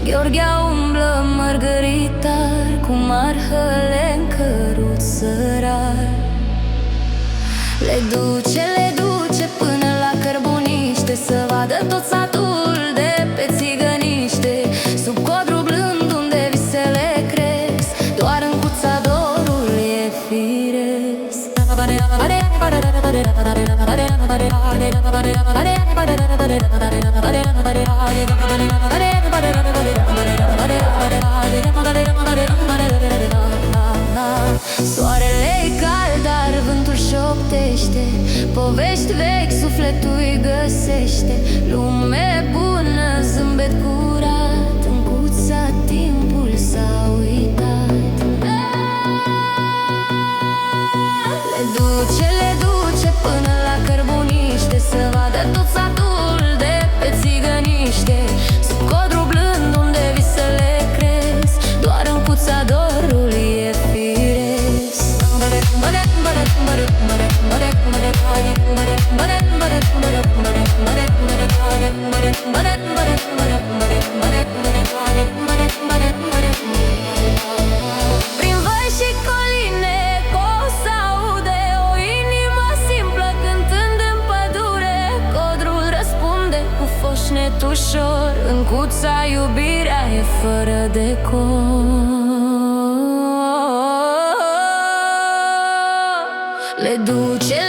Gheorghea umblă mărgăritar, cu marhăle în căruț sărar. Le duce până la Cărbuniște, să vadă tot satul de pe țigăniște. Sub codru blând unde visele cresc, doar în cuța dorul e firesc. Soarele-i cald, dar vântul șoptește povești vechi, sufletul-i găsește. Lume bună, zâmbet curat, în cuța timpul s-a uitat. Le duce până la Cărbuniște, să vadă tot satul de pe țigăniște. Sub codru blând unde visele cresc, doar în cuța dorului e firesc. Prin văi și coline eco s-aude o inimă simplă cântând în pădure. Codrul răspunde cu foșnet ușor, în cuța iubirea e fără decor. Le duce